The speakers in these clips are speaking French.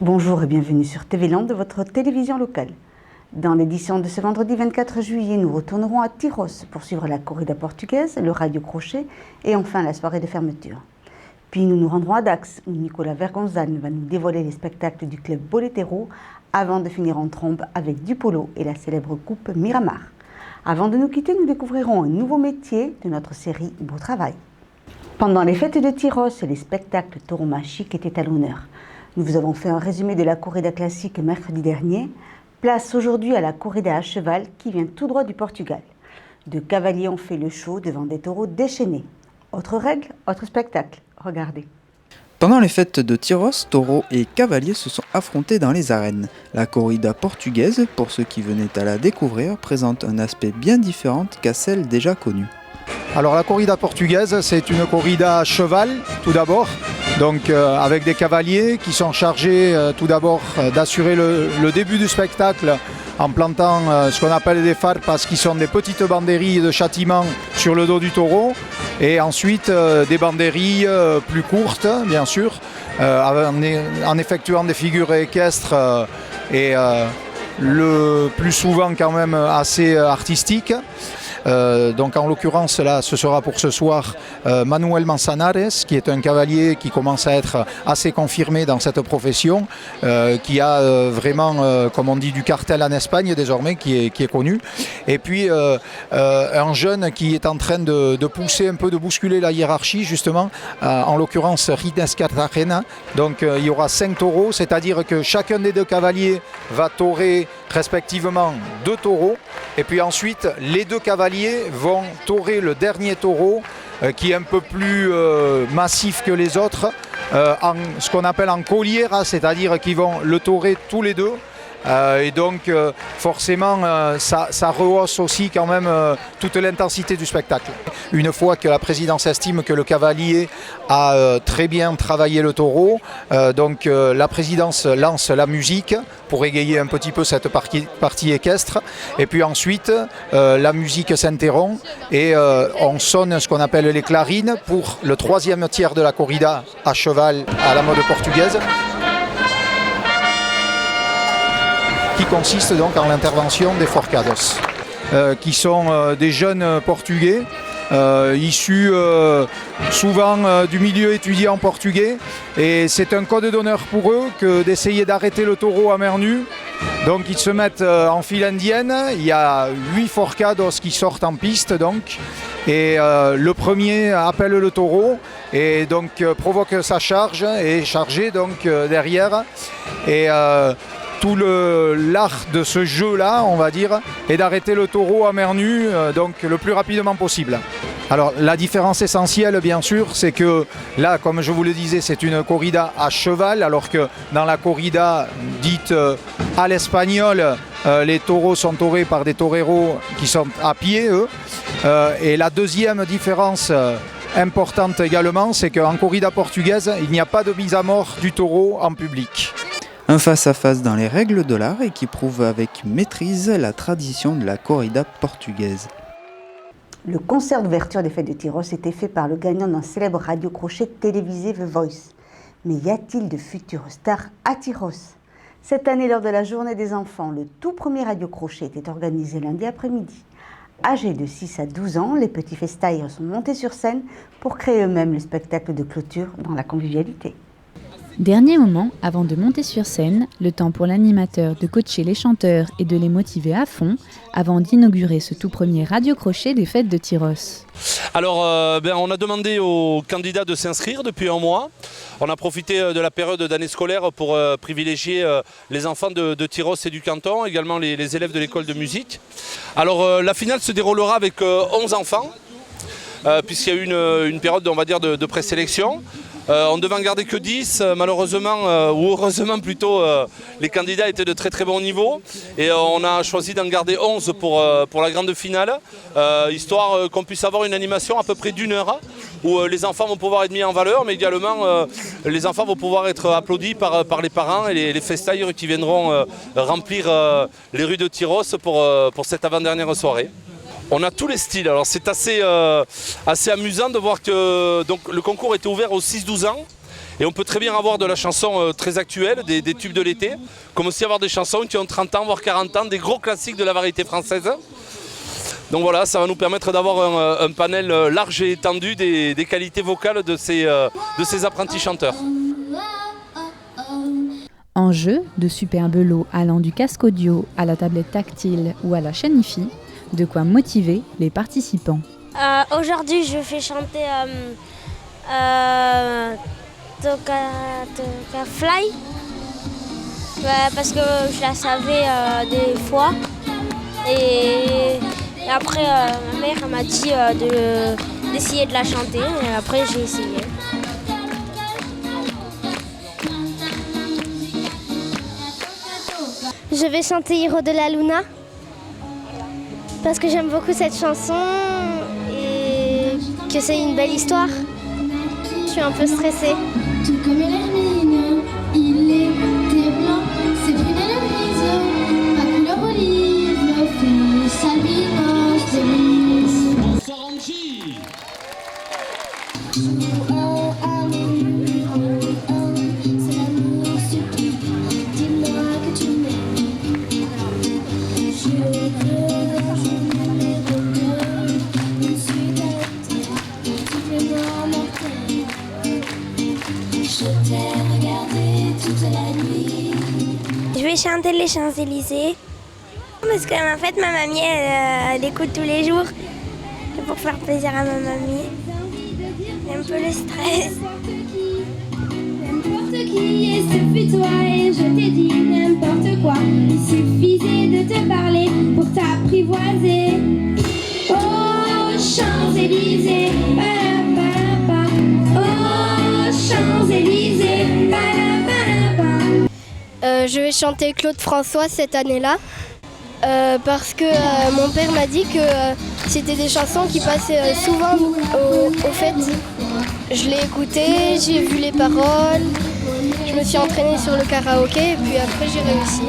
Bonjour et bienvenue sur TV Land, votre télévision locale. Dans l'édition de ce vendredi 24 juillet, nous retournerons à Tyrosse pour suivre la corrida portugaise, le radio crochet et enfin la soirée de fermeture. Puis nous nous rendrons à Dax où Nicolas Vergonzan va nous dévoiler les spectacles du club Boletero avant de finir en trombe avec du polo et la célèbre coupe Miramar. Avant de nous quitter, nous découvrirons un nouveau métier de notre série Beau Travail. Pendant les fêtes de Tyrosse, les spectacles tauromachiques étaient à l'honneur. Nous vous avons fait un résumé de la corrida classique mercredi dernier. Place aujourd'hui à la corrida à cheval qui vient tout droit du Portugal. Deux cavaliers ont fait le show devant des taureaux déchaînés. Autre règle, autre spectacle. Regardez. Pendant les fêtes de Tyrosse, taureaux et cavaliers se sont affrontés dans les arènes. La corrida portugaise, pour ceux qui venaient à la découvrir, présente un aspect bien différent qu'à celle déjà connue. Alors la corrida portugaise, c'est une corrida à cheval tout d'abord, donc avec des cavaliers qui sont chargés tout d'abord d'assurer le début du spectacle en plantant ce qu'on appelle des farpas, qui sont des petites banderilles de châtiment sur le dos du taureau, et ensuite des banderilles plus courtes bien sûr, en effectuant des figures équestres et le plus souvent quand même assez artistiques. Donc en l'occurrence là ce sera pour ce soir Manuel Manzanares, qui est un cavalier qui commence à être assez confirmé dans cette profession, qui a vraiment comme on dit du cartel en Espagne désormais, qui est connu, et puis un jeune qui est en train de pousser un peu, de bousculer la hiérarchie justement, en l'occurrence Rines Cartagena. Donc il y aura 5 taureaux, c'est-à-dire que chacun des deux cavaliers va taurer respectivement 2 taureaux, et puis ensuite les 2 cavaliers vont taurer le dernier taureau qui est un peu plus massif que les autres, en ce qu'on appelle en colliera, c'est-à-dire qu'ils vont le taurer tous les deux. Et donc forcément ça rehausse aussi quand même toute l'intensité du spectacle. Une fois que la présidence estime que le cavalier a très bien travaillé le taureau, donc la présidence lance la musique pour égayer un petit peu cette partie équestre, et puis ensuite la musique s'interrompt et on sonne ce qu'on appelle les clarines pour le 3e tiers de la corrida à cheval à la mode portugaise, qui consiste donc en l'intervention des forcados, qui sont des jeunes portugais, issus souvent du milieu étudiant portugais, et c'est un code d'honneur pour eux que d'essayer d'arrêter le taureau à main nue. Donc ils se mettent en file indienne, il y a 8 forcados qui sortent en piste donc, et le premier appelle le taureau et donc provoque sa charge et est chargé donc derrière, et tout l'art de ce jeu-là, on va dire, est d'arrêter le taureau à main nue, donc le plus rapidement possible. Alors la différence essentielle, bien sûr, c'est que là, comme je vous le disais, c'est une corrida à cheval, alors que dans la corrida dite à l'espagnol, les taureaux sont taurés par des toreros qui sont à pied, eux. Et la deuxième différence importante également, c'est qu'en corrida portugaise, il n'y a pas de mise à mort du taureau en public. Un face-à-face dans les règles de l'art et qui prouve avec maîtrise la tradition de la corrida portugaise. Le concert d'ouverture des fêtes de Tyrosse était fait par le gagnant d'un célèbre radio crochet télévisé The Voice. Mais y a-t-il de futures stars à Tyrosse? Cette année, lors de la journée des enfants, le tout premier radio crochet était organisé lundi après-midi. Âgés de 6 à 12 ans, les petits festailleurs sont montés sur scène pour créer eux-mêmes le spectacle de clôture dans la convivialité. Dernier moment, avant de monter sur scène, le temps pour l'animateur de coacher les chanteurs et de les motiver à fond, avant d'inaugurer ce tout premier radio crochet des fêtes de Tyrosse. Alors, on a demandé aux candidats de s'inscrire depuis un mois. On a profité de la période d'année scolaire pour privilégier les enfants de Tyrosse et du canton, également les élèves de l'école de musique. Alors, la finale se déroulera avec 11 enfants, puisqu'il y a eu une période, on va dire, de présélection. On devait en garder que 10, malheureusement, ou heureusement plutôt, les candidats étaient de très très bon niveau, et on a choisi d'en garder 11 pour la grande finale, histoire qu'on puisse avoir une animation à peu près d'1 heure, où les enfants vont pouvoir être mis en valeur, mais également les enfants vont pouvoir être applaudis par les parents et les festailleurs qui viendront remplir les rues de Tyrosse pour cette avant-dernière soirée. On a tous les styles, alors c'est assez amusant de voir que donc, le concours était ouvert aux 6-12 ans Et on peut très bien avoir de la chanson très actuelle, des tubes de l'été, comme aussi avoir des chansons qui ont 30 ans, voire 40 ans, des gros classiques de la variété française. Donc voilà, ça va nous permettre d'avoir un panel large et étendu des qualités vocales de ces apprentis chanteurs. En jeu, de superbes lots allant du casque audio à la tablette tactile ou à la chaîne hi-fi, de quoi motiver les participants. Aujourd'hui, je fais chanter Toka Fly, parce que je la savais des fois. Et après, ma mère m'a dit d'essayer de la chanter. Et après, j'ai essayé. Je vais chanter Hiro de la Luna parce que j'aime beaucoup cette chanson et que c'est une belle histoire. Je suis un peu stressée. Tout comme l'hermine, il était blanc, c'est brune à la brise, ma couleur olive, fils albinos de lys. Bonsoir Angie. C'est l'amour sublime, dis-moi que tu m'aimes. Je vais chanter les Champs-Élysées parce qu'en fait ma mamie elle écoute tous les jours et pour faire plaisir à ma mamie. J'ai un peu le stress. N'importe qui et ce fut toi et je t'ai dit n'importe quoi. Il suffisait de te parler pour t'apprivoiser. Oh Champs-Élysées, ba-la-ba-la-ba. Oh Champs-Élysées, ba-la-ba-la-ba. Je vais chanter Claude François cette année-là parce que mon père m'a dit que c'était des chansons qui passaient souvent au fêtes. Je l'ai écouté, j'ai vu les paroles, je me suis entraînée sur le karaoké et puis après j'ai réussi.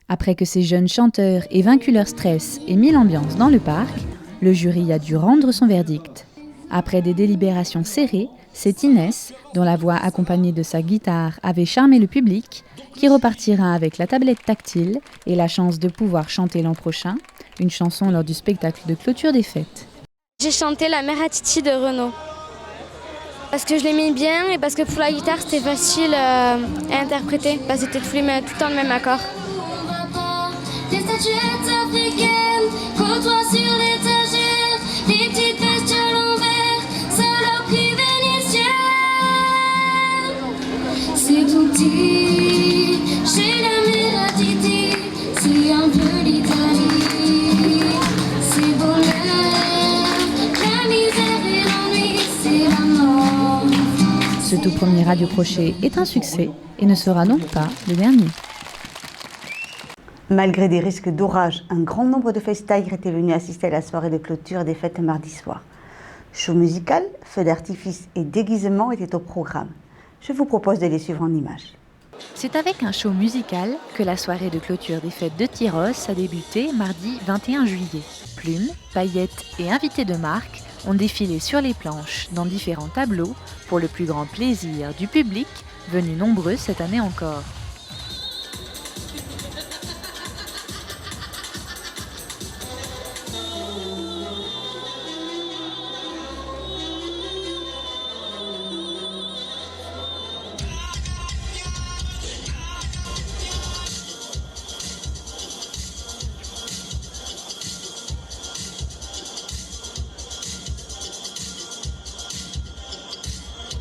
Après que ces jeunes chanteurs aient vaincu leur stress et mis l'ambiance dans le parc, le jury a dû rendre son verdict. Après des délibérations serrées, c'est Inès, dont la voix accompagnée de sa guitare avait charmé le public, qui repartira avec la tablette tactile et la chance de pouvoir chanter l'an prochain une chanson lors du spectacle de clôture des fêtes. J'ai chanté La mère à Titi de Renaud. Parce que je l'aimais bien et parce que pour la guitare c'était facile à interpréter, parce que c'était tout le temps le même accord. Des statuettes africaines côtoient sur l'étagère, des petites bestioles en verre, saloperies vénitiennes. C'est tout petit, chez la mère à Titi, c'est un peu l'Italie. C'est bonheur, la misère et l'ennui, c'est la mort. Ce tout premier Radio Crochet est un succès et ne sera donc pas le dernier. Malgré des risques d'orage, un grand nombre de FaceTimers étaient venus assister à la soirée de clôture des fêtes mardi soir. Show musical, feux d'artifice et déguisements étaient au programme. Je vous propose de les suivre en images. C'est avec un show musical que la soirée de clôture des fêtes de Tyrosse a débuté mardi 21 juillet. Plumes, paillettes et invités de marque ont défilé sur les planches dans différents tableaux pour le plus grand plaisir du public, venu nombreux cette année encore.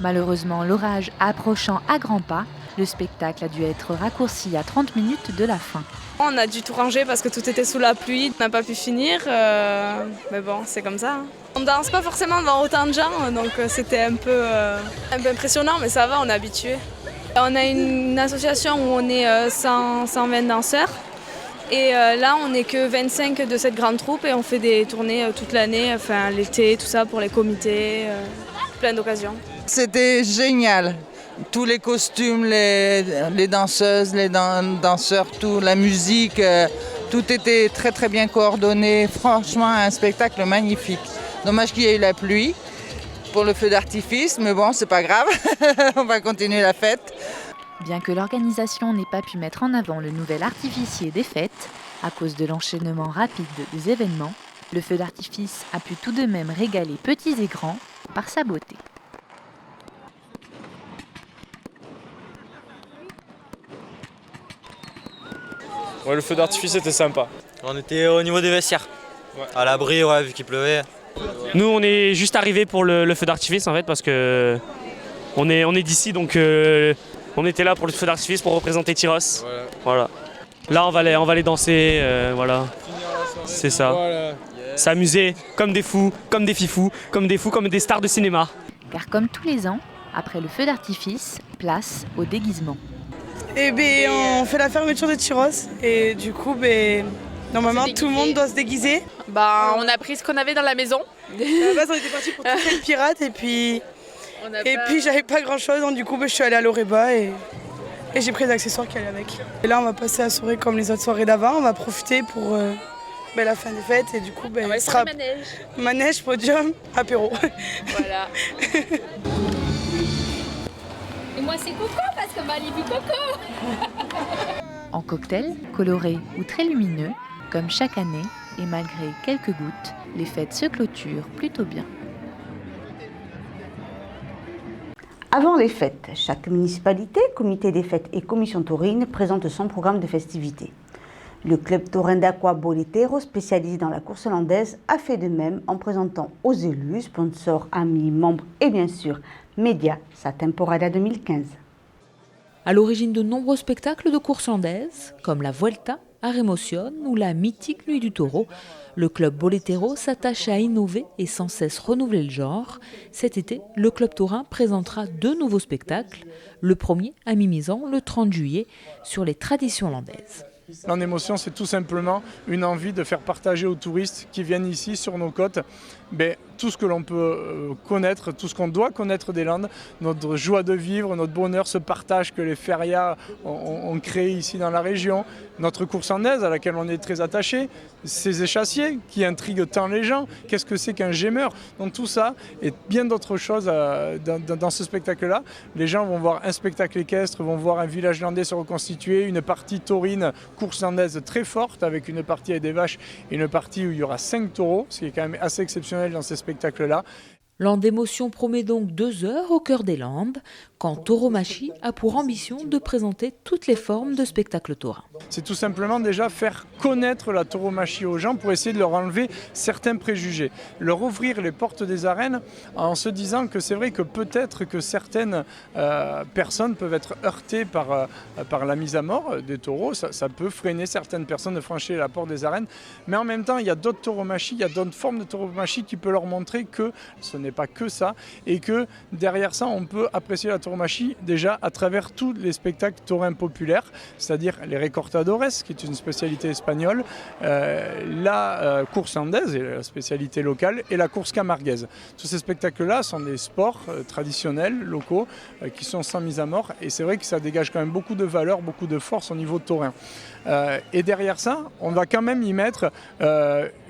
Malheureusement, l'orage approchant à grands pas, le spectacle a dû être raccourci à 30 minutes de la fin. On a dû tout ranger parce que tout était sous la pluie, on n'a pas pu finir, mais bon, c'est comme ça. On danse pas forcément devant autant de gens, donc c'était un peu impressionnant, mais ça va, on est habitué. On a une association où on est 120 danseurs, et là on n'est que 25 de cette grande troupe, et on fait des tournées toute l'année, enfin l'été, tout ça pour les comités, plein d'occasions. C'était génial. Tous les costumes, les danseuses, les danseurs, tout, la musique, tout était très très bien coordonné. Franchement, un spectacle magnifique. Dommage qu'il y ait eu la pluie pour le feu d'artifice, mais bon, c'est pas grave, on va continuer la fête. Bien que l'organisation n'ait pas pu mettre en avant le nouvel artificier des fêtes, à cause de l'enchaînement rapide des événements, le feu d'artifice a pu tout de même régaler petits et grands par sa beauté. Ouais, le feu d'artifice était sympa. On était au niveau des vestiaires, à l'abri, vu qu'il pleuvait. Nous, on est juste arrivés pour le feu d'artifice en fait, parce que on est d'ici, donc on était là pour le feu d'artifice pour représenter Tyrosse. Voilà. Là, on va aller danser, voilà. C'est ça. Voilà. S'amuser comme des fous, comme des fifous, comme des stars de cinéma. Car comme tous les ans, après le feu d'artifice, place au déguisement. Eh bien, on fait la fermeture de Tyrosse et du coup, normalement, tout le monde doit se déguiser. On a pris ce qu'on avait dans la maison. À la base, on était parti pour tout faire le pirate et puis j'avais pas grand chose, donc du coup, je suis allée à l'Oréba et j'ai pris les accessoires qui allaient avec. Et là, on va passer la soirée comme les autres soirées d'avant, on va profiter pour la fin des fêtes et du coup, on va sera manège, podium, apéro. Voilà. Et moi c'est Coco parce que Malibu Coco. En cocktail, coloré ou très lumineux, comme chaque année, et malgré quelques gouttes, les fêtes se clôturent plutôt bien. Avant les fêtes, chaque municipalité, comité des fêtes et commission taurine présente son programme de festivités. Le club taurin d'Aqua Boletero, spécialisé dans la course landaise, a fait de même en présentant aux élus, sponsors, amis, membres et bien sûr médias sa temporada 2015. À l'origine de nombreux spectacles de course landaise, comme la Vuelta, Aremoción ou la mythique Nuit du Taureau, le club Boletero s'attache à innover et sans cesse renouveler le genre. Cet été, le club taurin présentera 2 nouveaux spectacles. Le premier à Mimizan, le 30 juillet, sur les traditions landaises. L'Émotion, c'est tout simplement une envie de faire partager aux touristes qui viennent ici sur nos côtes tout ce que l'on peut connaître, tout ce qu'on doit connaître des Landes, notre joie de vivre, notre bonheur, ce partage que les férias ont créé ici dans la région, notre course landaise à laquelle on est très attaché, ces échassiers qui intriguent tant les gens, qu'est-ce que c'est qu'un gémeur. Donc tout ça et bien d'autres choses dans ce spectacle-là. Les gens vont voir un spectacle équestre, vont voir un village landais se reconstituer, une partie taurine, course landaise très forte avec une partie avec des vaches et une partie où il y aura 5 taureaux, ce qui est quand même assez exceptionnel dans ces spectacles-là. Landemotion promet donc 2 heures au cœur des Landes, quand Tauromachie a pour ambition de présenter toutes les formes de spectacles taurins. C'est tout simplement déjà faire connaître la tauromachie aux gens pour essayer de leur enlever certains préjugés, leur ouvrir les portes des arènes en se disant que c'est vrai que peut-être que certaines personnes peuvent être heurtées par la mise à mort des taureaux, ça peut freiner certaines personnes de franchir la porte des arènes, mais en même temps il y a d'autres tauromachies, il y a d'autres formes de tauromachie qui peuvent leur montrer que ce n'est pas que ça et que derrière ça on peut apprécier la tauromachie déjà à travers tous les spectacles taurins populaires, c'est-à-dire les recortadores qui est une spécialité espagnole, la course landaise, la spécialité locale, et la course camarguaise. Tous ces spectacles-là sont des sports traditionnels, locaux, qui sont sans mise à mort et c'est vrai que ça dégage quand même beaucoup de valeur, beaucoup de force au niveau taurin. Et derrière ça, on va quand même y mettre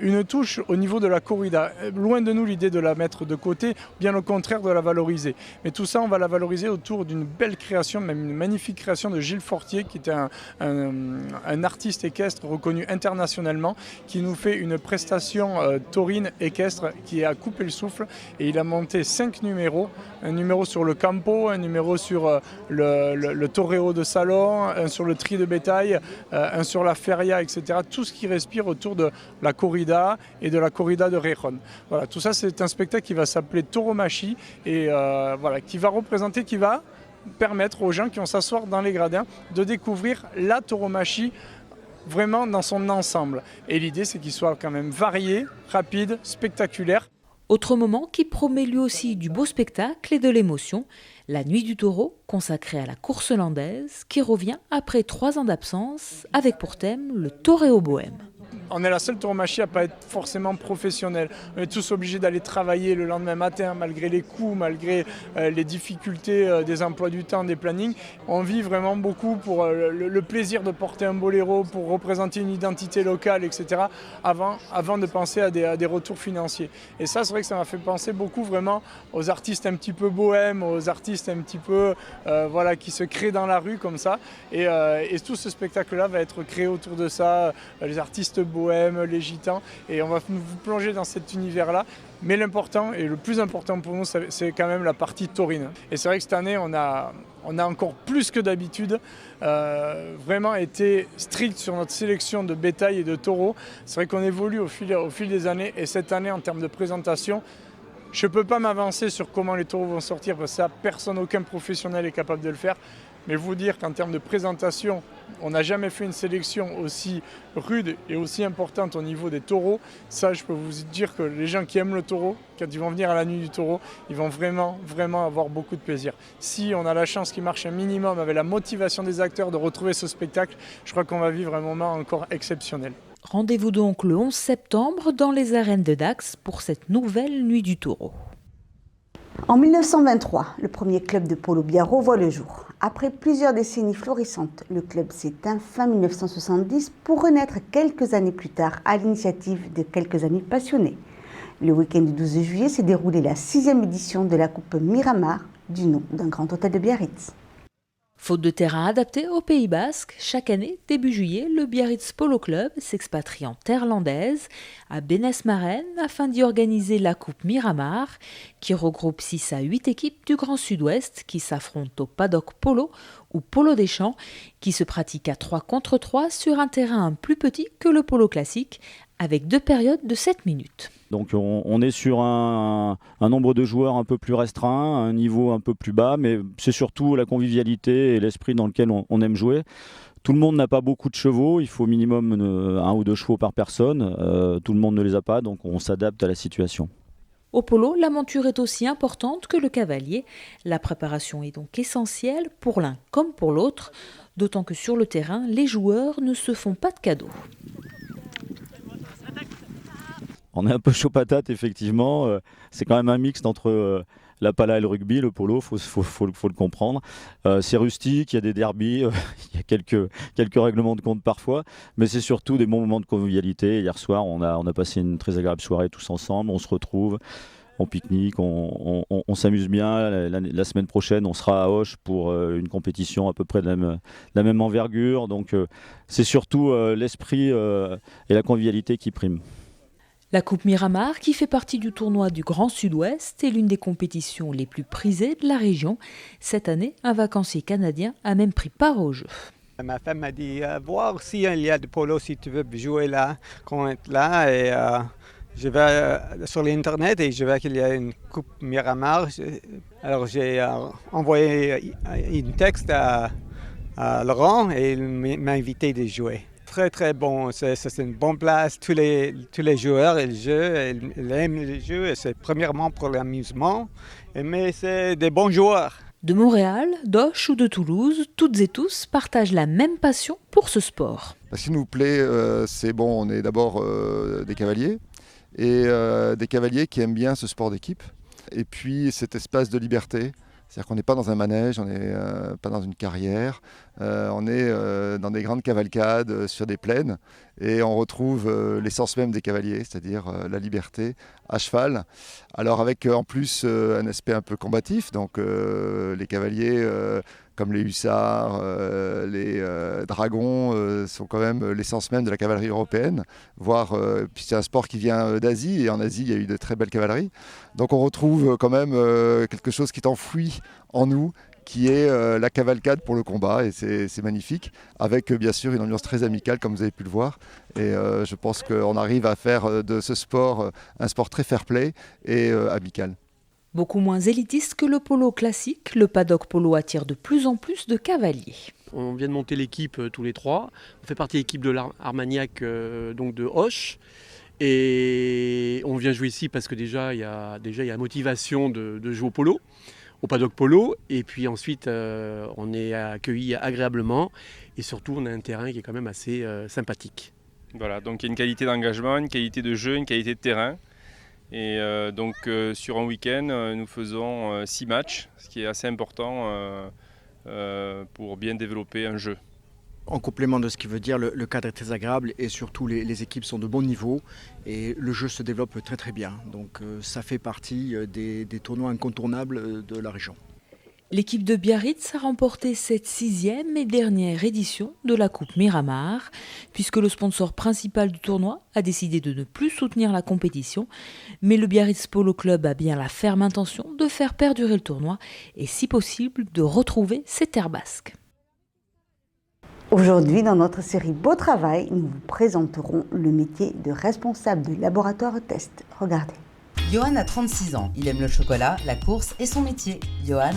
une touche au niveau de la corrida. Loin de nous l'idée de la mettre de côté, bien au contraire de la valoriser. Mais tout ça, on va la valoriser autour d'une belle création, même une magnifique création de Gilles Fortier, qui était un artiste équestre reconnu internationalement, qui nous fait une prestation taurine équestre qui a coupé le souffle. Et il a monté 5 numéros, un numéro sur le campo, un numéro sur le toreo de salon, un sur le tri de bétail, un sur la feria, etc. Tout ce qui respire autour de la corrida et de la corrida de Réjon. Voilà, tout ça c'est un spectacle qui va s'appeler Tauromachie et voilà, qui va représenter, qui va permettre aux gens qui vont s'asseoir dans les gradins de découvrir la tauromachie vraiment dans son ensemble. Et l'idée, c'est qu'il soit quand même varié, rapide, spectaculaire. Autre moment qui promet lui aussi du beau spectacle et de l'émotion, la Nuit du Taureau, consacrée à la course landaise, qui revient après 3 ans d'absence, avec pour thème le Toréo bohème. On est la seule tauromachie à ne pas être forcément professionnelle. On est tous obligés d'aller travailler le lendemain matin, malgré les coûts, malgré les difficultés des emplois du temps, des plannings. On vit vraiment beaucoup pour le plaisir de porter un boléro, pour représenter une identité locale, etc., avant de penser à des retours financiers. Et ça, c'est vrai que ça m'a fait penser beaucoup vraiment aux artistes un petit peu bohèmes, aux artistes un petit peu qui se créent dans la rue comme ça. Et tout ce spectacle-là va être créé autour de ça, les artistes bohèmes, les gitans, et on va vous plonger dans cet univers-là. Mais l'important, et le plus important pour nous, c'est quand même la partie taurine. Et c'est vrai que cette année, on a encore plus que d'habitude vraiment été strict sur notre sélection de bétail et de taureaux. C'est vrai qu'on évolue au fil des années, et cette année, en termes de présentation, je ne peux pas m'avancer sur comment les taureaux vont sortir, parce que ça, aucun professionnel est capable de le faire. Mais vous dire qu'en termes de présentation, on n'a jamais fait une sélection aussi rude et aussi importante au niveau des taureaux. Ça, je peux vous dire que les gens qui aiment le taureau, quand ils vont venir à la Nuit du Taureau, ils vont vraiment, vraiment avoir beaucoup de plaisir. Si on a la chance qu'il marche un minimum avec la motivation des acteurs de retrouver ce spectacle, je crois qu'on va vivre un moment encore exceptionnel. Rendez-vous donc le 11 septembre dans les arènes de Dax pour cette nouvelle Nuit du Taureau. En 1923, le premier club de polo biarro voit le jour. Après plusieurs décennies florissantes, le club s'éteint fin 1970 pour renaître quelques années plus tard à l'initiative de quelques amis passionnés. Le week-end du 12 juillet s'est déroulée la 6e édition de la Coupe Miramar, du nom d'un grand hôtel de Biarritz. Faute de terrain adapté au Pays Basque, chaque année, début juillet, le Biarritz Polo Club s'expatrie en terre landaise, à Bénès-Marennes, afin d'y organiser la Coupe Miramar, qui regroupe 6 à 8 équipes du Grand Sud-Ouest qui s'affrontent au paddock polo ou polo des champs, qui se pratique à 3 contre 3 sur un terrain plus petit que le polo classique, avec 2 périodes de 7 minutes. Donc on est sur un nombre de joueurs un peu plus restreint, un niveau un peu plus bas, mais c'est surtout la convivialité et l'esprit dans lequel on aime jouer. Tout le monde n'a pas beaucoup de chevaux, il faut au minimum 1 ou 2 chevaux par personne. Tout le monde ne les a pas, donc on s'adapte à la situation. Au polo, la monture est aussi importante que le cavalier. La préparation est donc essentielle pour l'un comme pour l'autre, d'autant que sur le terrain, les joueurs ne se font pas de cadeaux. On est un peu chaud patate, effectivement. C'est quand même un mix entre la pala et le rugby, le polo, faut le comprendre. C'est rustique, il y a des derbies, il y a quelques règlements de compte parfois, mais c'est surtout des bons moments de convivialité. Hier soir, on a passé une très agréable soirée tous ensemble, on se retrouve, on pique-nique, on s'amuse bien. La semaine prochaine, on sera à Auch pour une compétition à peu près de la même envergure. Donc c'est surtout l'esprit et la convivialité qui priment. La Coupe Miramar, qui fait partie du tournoi du Grand Sud-Ouest, est l'une des compétitions les plus prisées de la région. Cette année, un vacancier canadien a même pris part au jeu. Ma femme m'a dit voir s'il y a du polo, si tu veux jouer là, qu'on est là. Et je vais sur l'internet et je vois qu'il y a une Coupe Miramar. Alors j'ai envoyé un texte à Laurent et il m'a invité de jouer. Très très bon, c'est une bonne place, tous les joueurs ils aiment le jeu, c'est premièrement pour l'amusement, mais c'est des bons joueurs. De Montréal, d'Auch ou de Toulouse, toutes et tous partagent la même passion pour ce sport. Ce qui nous plaît, c'est bon, on est d'abord des cavaliers, et des cavaliers qui aiment bien ce sport d'équipe, et puis cet espace de liberté. C'est-à-dire qu'on n'est pas dans un manège, on n'est pas dans une carrière, on est dans des grandes cavalcades sur des plaines et on retrouve l'essence même des cavaliers, c'est-à-dire la liberté à cheval. Alors avec en plus un aspect un peu combatif, donc les cavaliers comme les hussards, les dragons sont quand même l'essence même de la cavalerie européenne, voire puis c'est un sport qui vient d'Asie et en Asie il y a eu de très belles cavaleries. Donc on retrouve quand même quelque chose qui est enfoui en nous, qui est la cavalcade pour le combat et c'est magnifique, avec bien sûr une ambiance très amicale comme vous avez pu le voir. Et je pense qu'on arrive à faire de ce sport un sport très fair-play et amical. Beaucoup moins élitiste que le polo classique, le paddock polo attire de plus en plus de cavaliers. On vient de monter l'équipe tous les trois. On fait partie de l'équipe de l'Armagnac, donc de Hoche. Et on vient jouer ici parce que déjà il y a motivation de jouer au polo, au paddock polo. Et puis ensuite on est accueillis agréablement. Et surtout on a un terrain qui est quand même assez sympathique. Voilà, donc il y a une qualité d'engagement, une qualité de jeu, une qualité de terrain. Et donc sur un week-end, nous faisons 6 matchs, ce qui est assez important pour bien développer un jeu. En complément de ce qui veut dire, le cadre est très agréable et surtout les équipes sont de bon niveau et le jeu se développe très très bien. Donc ça fait partie des tournois incontournables de la région. L'équipe de Biarritz a remporté cette 6e et dernière édition de la Coupe Miramar, puisque le sponsor principal du tournoi a décidé de ne plus soutenir la compétition. Mais le Biarritz Polo Club a bien la ferme intention de faire perdurer le tournoi et, si possible, de retrouver ses terres basques. Aujourd'hui, dans notre série Beau Travail, nous vous présenterons le métier de responsable de laboratoire test. Regardez. Johan a 36 ans, il aime le chocolat, la course et son métier. Johan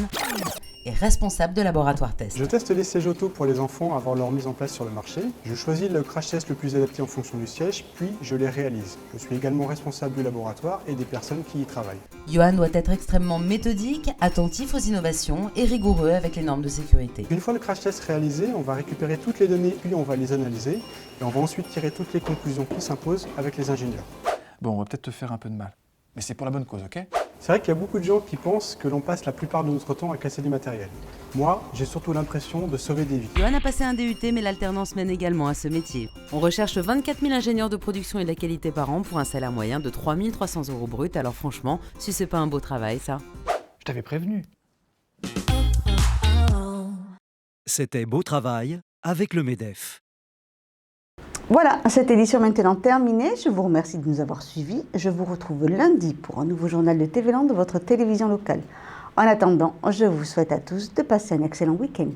est responsable de laboratoire test. Je teste les sièges auto pour les enfants avant leur mise en place sur le marché. Je choisis le crash test le plus adapté en fonction du siège, puis je les réalise. Je suis également responsable du laboratoire et des personnes qui y travaillent. Johan doit être extrêmement méthodique, attentif aux innovations et rigoureux avec les normes de sécurité. Une fois le crash test réalisé, on va récupérer toutes les données, puis on va les analyser et on va ensuite tirer toutes les conclusions qui s'imposent avec les ingénieurs. Bon, on va peut-être te faire un peu de mal. Mais c'est pour la bonne cause, ok? C'est vrai qu'il y a beaucoup de gens qui pensent que l'on passe la plupart de notre temps à casser du matériel. Moi, j'ai surtout l'impression de sauver des vies. Johan a passé un DUT, mais l'alternance mène également à ce métier. On recherche 24 000 ingénieurs de production et de la qualité par an pour un salaire moyen de 3 300 € brut. Alors franchement, si c'est pas un beau travail, ça. Je t'avais prévenu. C'était Beau Travail avec le MEDEF. Voilà, cette édition maintenant terminée. Je vous remercie de nous avoir suivis. Je vous retrouve lundi pour un nouveau journal de TV Land de votre télévision locale. En attendant, je vous souhaite à tous de passer un excellent week-end.